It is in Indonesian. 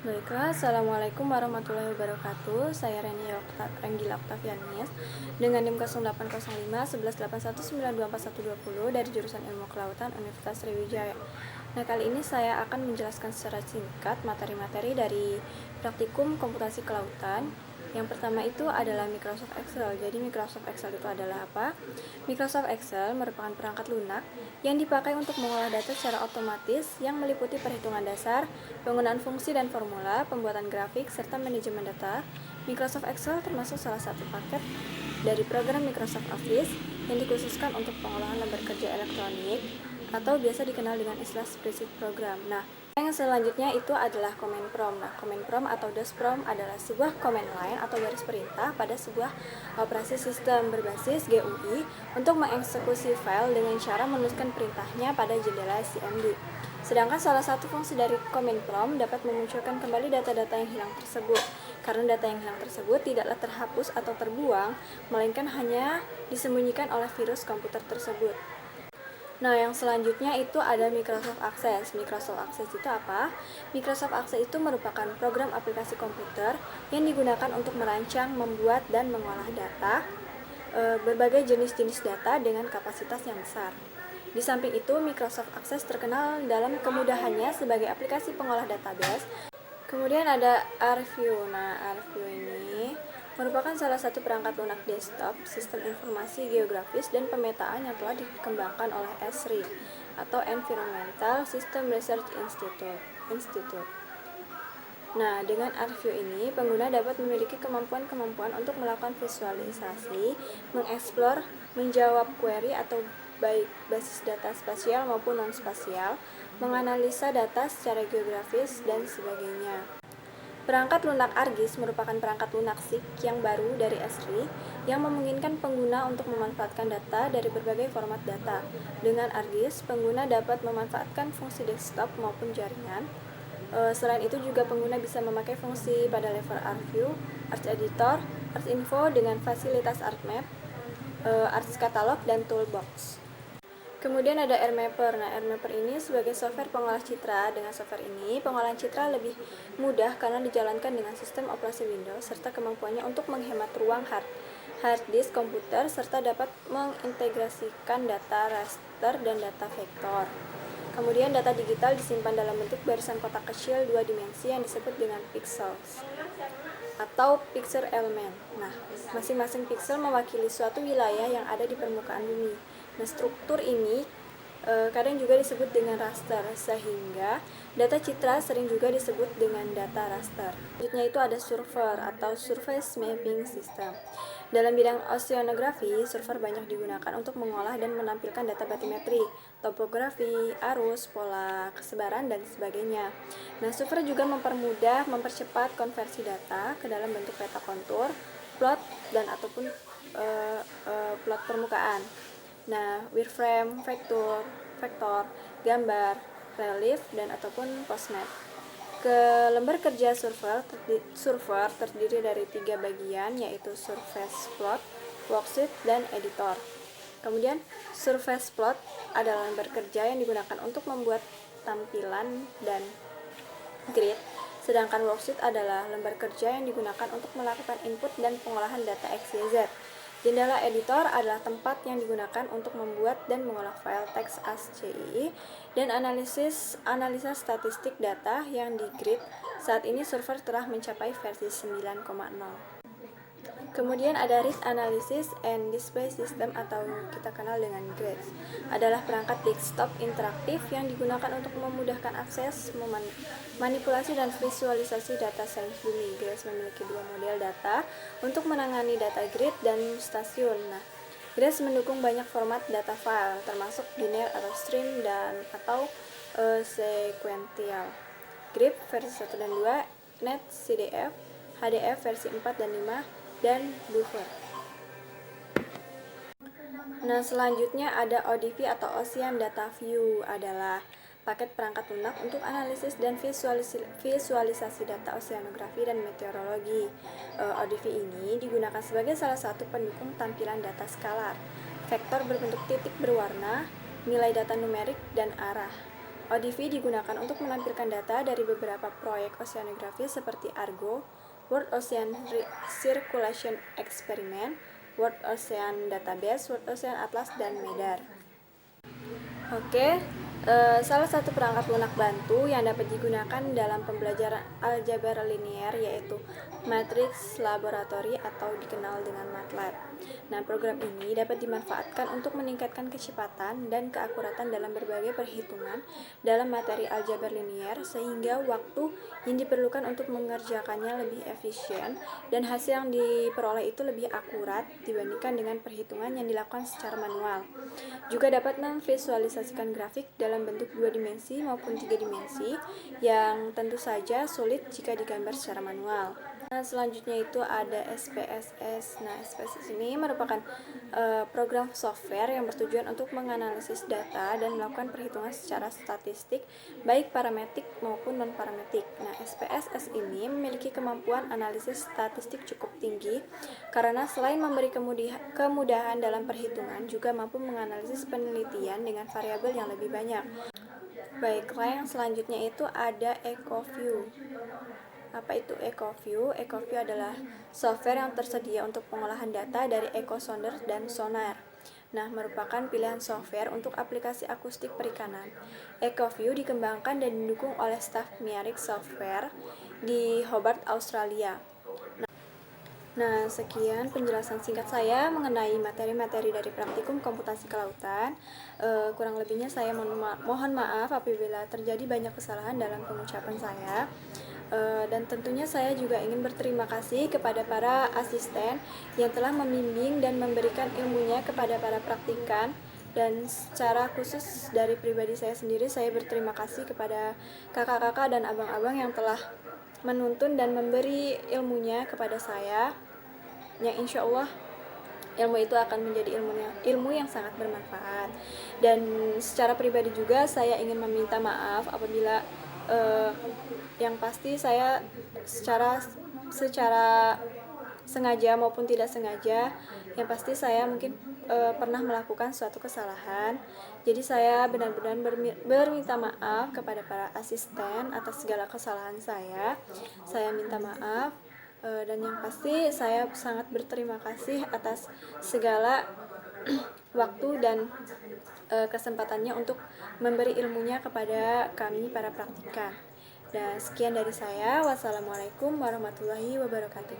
Baiklah, Assalamualaikum warahmatullahi wabarakatuh. Saya Renggila Oktavianis dengan NIM 0805 1181924120 dari jurusan Ilmu Kelautan Universitas Sriwijaya. Nah, kali ini saya akan menjelaskan secara singkat materi-materi dari praktikum komputasi kelautan. Yang pertama itu adalah Microsoft Excel. Jadi Microsoft Excel itu adalah apa? Microsoft Excel merupakan perangkat lunak yang dipakai untuk mengolah data secara otomatis yang meliputi perhitungan dasar, penggunaan fungsi dan formula, pembuatan grafik, serta manajemen data. Microsoft Excel termasuk salah satu paket dari program Microsoft Office yang dikhususkan untuk pengolahan lembar kerja elektronik atau biasa dikenal dengan istilah spreadsheet program. Nah, yang selanjutnya itu adalah command prompt. Nah, command prompt atau DOS prompt adalah sebuah command line atau garis perintah pada sebuah operasi sistem berbasis GUI untuk mengeksekusi file dengan cara menuliskan perintahnya pada jendela CMD. Sedangkan salah satu fungsi dari command prompt dapat memunculkan kembali data-data yang hilang tersebut. Karena data yang hilang tersebut tidaklah terhapus atau terbuang, melainkan hanya disembunyikan oleh virus komputer tersebut. Nah, yang selanjutnya itu ada Microsoft Access. Microsoft Access itu apa? Microsoft Access itu merupakan program aplikasi komputer yang digunakan untuk merancang, membuat, dan mengolah data, berbagai jenis-jenis data dengan kapasitas yang besar. Di samping itu, Microsoft Access terkenal dalam kemudahannya sebagai aplikasi pengolah database. Kemudian ada ArcView. Nah, ArcView ini merupakan salah satu perangkat lunak desktop, sistem informasi geografis dan pemetaan yang telah dikembangkan oleh ESRI atau Environmental System Research Institute. Nah, dengan ArcView ini, pengguna dapat memiliki kemampuan-kemampuan untuk melakukan visualisasi, mengeksplor, menjawab query atau baik basis data spasial maupun non-spasial, menganalisa data secara geografis, dan sebagainya. Perangkat lunak ArcGIS merupakan perangkat lunak SIG yang baru dari ESRI yang memungkinkan pengguna untuk memanfaatkan data dari berbagai format data. Dengan ArcGIS, pengguna dapat memanfaatkan fungsi desktop maupun jaringan. Selain itu juga pengguna bisa memakai fungsi pada level ArcView, ArcEditor, ArcInfo dengan fasilitas ArcMap, ArcCatalog, dan Toolbox. Kemudian ada AirMapper. Nah, AirMapper ini sebagai software pengolah citra. Dengan software ini, pengolahan citra lebih mudah karena dijalankan dengan sistem operasi Windows serta kemampuannya untuk menghemat ruang hard disk komputer serta dapat mengintegrasikan data raster dan data vektor. Kemudian data digital disimpan dalam bentuk barisan kotak kecil 2 dimensi yang disebut dengan pixels atau picture element. Nah, masing-masing pixel mewakili suatu wilayah yang ada di permukaan bumi. Nah, struktur ini kadang juga disebut dengan raster, sehingga data citra sering juga disebut dengan data raster. Selanjutnya itu ada surfer atau surface mapping system. Dalam bidang oceanografi, surfer banyak digunakan untuk mengolah dan menampilkan data batimetri, topografi, arus, pola kesebaran, dan sebagainya. Nah, surfer juga mempercepat konversi data ke dalam bentuk peta kontur, plot, dan ataupun plot permukaan. Nah, wireframe, vektor, gambar, relief, dan ataupun postmap. Ke lembar kerja surfer terdiri dari 3 bagian, yaitu surface plot, worksheet, dan editor. Kemudian surface plot adalah lembar kerja yang digunakan untuk membuat tampilan dan grid, sedangkan worksheet adalah lembar kerja yang digunakan untuk melakukan input dan pengolahan data XYZ. Jendela editor adalah tempat yang digunakan untuk membuat dan mengolah file teks ASCII dan analisa statistik data yang di grid. Saat ini surfer telah mencapai versi 9.0. Kemudian ada Read Analysis and Display System atau kita kenal dengan GRADS. Adalah perangkat desktop interaktif yang digunakan untuk memudahkan akses, manipulasi, dan visualisasi data sains bumi. GRADS memiliki 2 model data untuk menangani data grid dan stasiun. Nah, GRADS mendukung banyak format data file, termasuk biner atau stream dan atau sequential. GRIB versi 1 dan 2, NetCDF, HDF versi 4 dan 5, dan buffer. Nah, selanjutnya ada ODV atau Ocean Data View, adalah paket perangkat lunak untuk analisis dan visualisasi data oceanografi dan meteorologi. ODV ini digunakan sebagai salah satu pendukung tampilan data skalar, vektor berbentuk titik berwarna, nilai data numerik, dan arah. ODV digunakan untuk menampilkan data dari beberapa proyek oceanografi seperti Argo, World Ocean Circulation Experiment, World Ocean Database, World Ocean Atlas, dan MEDAR. Oke, salah satu perangkat lunak bantu yang dapat digunakan dalam pembelajaran aljabar linier yaitu Matrix Laboratory atau dikenal dengan MATLAB. Nah, program ini dapat dimanfaatkan untuk meningkatkan kecepatan dan keakuratan dalam berbagai perhitungan dalam materi aljabar linier sehingga waktu yang diperlukan untuk mengerjakannya lebih efisien dan hasil yang diperoleh itu lebih akurat dibandingkan dengan perhitungan yang dilakukan secara manual. Juga dapat memvisualisasikan grafik dalam bentuk 2 dimensi maupun 3 dimensi yang tentu saja sulit jika digambar secara manual. Nah, selanjutnya itu ada SPSS. Nah, SPSS ini merupakan program software yang bertujuan untuk menganalisis data dan melakukan perhitungan secara statistik, baik parametrik maupun non-parametrik. Nah, SPSS ini memiliki kemampuan analisis statistik cukup tinggi karena selain memberi kemudahan dalam perhitungan, juga mampu menganalisis penelitian dengan variabel yang lebih banyak. Baiklah, yang selanjutnya itu ada EcoView. Apa itu EcoView? EcoView adalah software yang tersedia untuk pengolahan data dari echosonder dan sonar. Nah, merupakan pilihan software untuk aplikasi akustik perikanan. EcoView dikembangkan dan didukung oleh staf Miarix Software di Hobart, Australia. Nah, sekian penjelasan singkat saya mengenai materi-materi dari praktikum komputasi kelautan. Kurang lebihnya saya mohon maaf apabila terjadi banyak kesalahan dalam pengucapan saya. Dan tentunya saya juga ingin berterima kasih kepada para asisten yang telah membimbing dan memberikan ilmunya kepada para praktikan. Dan secara khusus dari pribadi saya sendiri, saya berterima kasih kepada kakak-kakak dan abang-abang yang telah menuntun dan memberi ilmunya kepada saya, yang insya Allah ilmu itu akan menjadi ilmu yang sangat bermanfaat. Dan secara pribadi juga saya ingin meminta maaf apabila yang pasti saya secara sengaja maupun tidak sengaja, yang pasti saya mungkin pernah melakukan suatu kesalahan. Jadi saya benar-benar berminta maaf kepada para asisten atas segala kesalahan saya. Saya minta maaf, dan yang pasti saya sangat berterima kasih atas segala waktu dan kesempatannya untuk memberi ilmunya kepada kami para praktikan. Dan sekian dari saya. Wassalamualaikum warahmatullahi wabarakatuh.